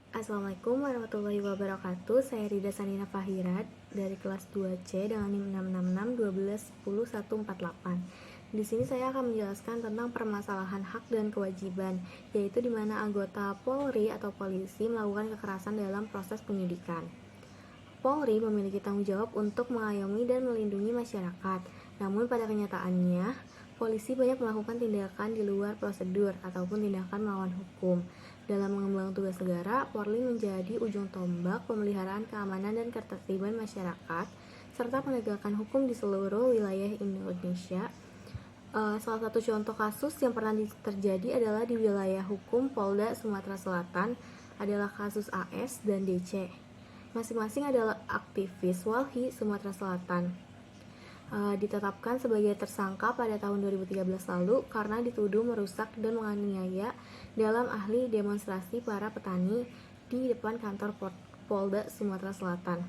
Assalamualaikum warahmatullahi wabarakatuh. Saya Rida Sanina Fahirat dari kelas 2C dengan NIM 66612101148. Di sini saya akan menjelaskan tentang permasalahan hak dan kewajiban, yaitu di mana anggota Polri atau polisi melakukan kekerasan dalam proses penyidikan. Polri memiliki tanggung jawab untuk mengayomi dan melindungi masyarakat. Namun pada kenyataannya, polisi banyak melakukan tindakan di luar prosedur ataupun tindakan melawan hukum. Dalam mengemban tugas negara, Polri menjadi ujung tombak pemeliharaan keamanan dan ketertiban masyarakat serta penegakan hukum di seluruh wilayah Indonesia. Salah satu contoh kasus yang pernah terjadi adalah di wilayah hukum Polda Sumatera Selatan adalah kasus AS dan DC. Masing-masing adalah aktivis Walhi Sumatera Selatan. Ditetapkan sebagai tersangka pada tahun 2013 lalu karena dituduh merusak dan menganiaya dalam ahli demonstrasi para petani di depan kantor Polda Sumatera Selatan.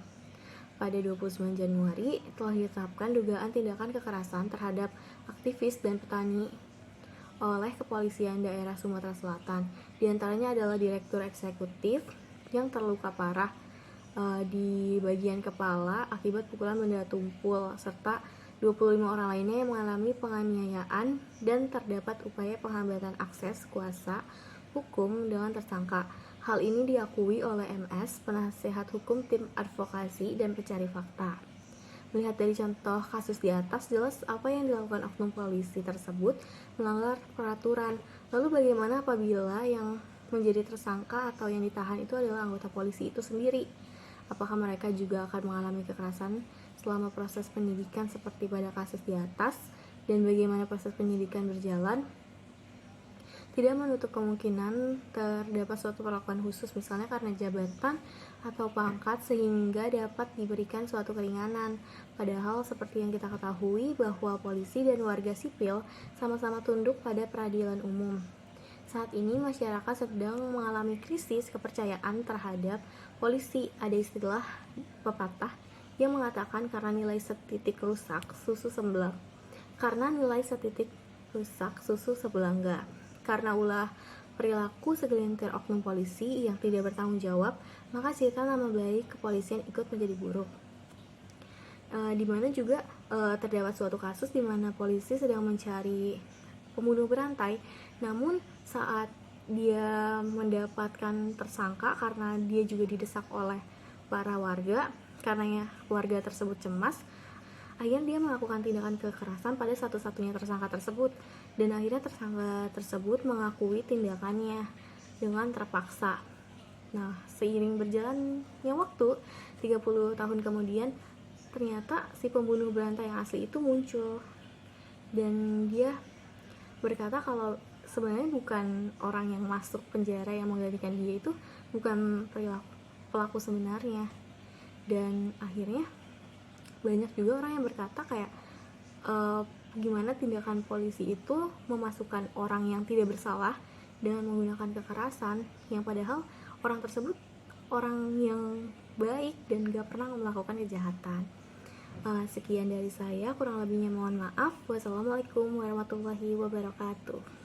Pada 29 Januari telah ditetapkan dugaan tindakan kekerasan terhadap aktivis dan petani oleh Kepolisian Daerah Sumatera Selatan. Di antaranya adalah Direktur Eksekutif yang terluka parah di bagian kepala akibat pukulan benda tumpul, serta 25 orang lainnya yang mengalami penganiayaan dan terdapat upaya penghambatan akses kuasa hukum dengan tersangka. Hal ini diakui oleh MS, penasehat hukum tim advokasi dan pencari fakta. Melihat dari contoh kasus di atas, jelas apa yang dilakukan oknum polisi tersebut melanggar peraturan. Lalu bagaimana apabila yang menjadi tersangka atau yang ditahan itu adalah anggota polisi itu sendiri? Apakah mereka juga akan mengalami kekerasan selama proses penyidikan seperti pada kasus di atas? Dan bagaimana proses penyidikan berjalan? Tidak menutup kemungkinan terdapat suatu perlakuan khusus, misalnya karena jabatan atau pangkat, sehingga dapat diberikan suatu keringanan. Padahal seperti yang kita ketahui bahwa polisi dan warga sipil sama-sama tunduk pada peradilan umum. Saat ini masyarakat sedang mengalami krisis kepercayaan terhadap polisi. Ada istilah pepatah yang mengatakan karena nilai setitik rusak susu sebelah. Karena nilai setitik rusak susu sebelah enggak. Karena ulah perilaku segelintir oknum polisi yang tidak bertanggung jawab, maka citra nama baik kepolisian ikut menjadi buruk. Di mana juga terdapat suatu kasus di mana polisi sedang mencari pembunuh berantai, namun saat dia mendapatkan tersangka karena dia juga didesak oleh para warga, karena warga tersebut cemas, akhirnya dia melakukan tindakan kekerasan pada satu-satunya tersangka tersebut, dan akhirnya tersangka tersebut mengakui tindakannya dengan terpaksa. Nah, seiring berjalannya waktu, 30 tahun kemudian, ternyata si pembunuh berantai yang asli itu muncul, dan dia berkata kalau sebenarnya bukan orang yang masuk penjara yang menggantikan dia itu bukan pelaku sebenarnya. Dan akhirnya banyak juga orang yang berkata kayak gimana tindakan polisi itu memasukkan orang yang tidak bersalah dengan menggunakan kekerasan, yang padahal orang tersebut orang yang baik dan gak pernah melakukan kejahatan. Sekian dari saya, kurang lebihnya mohon maaf. Wassalamualaikum warahmatullahi wabarakatuh.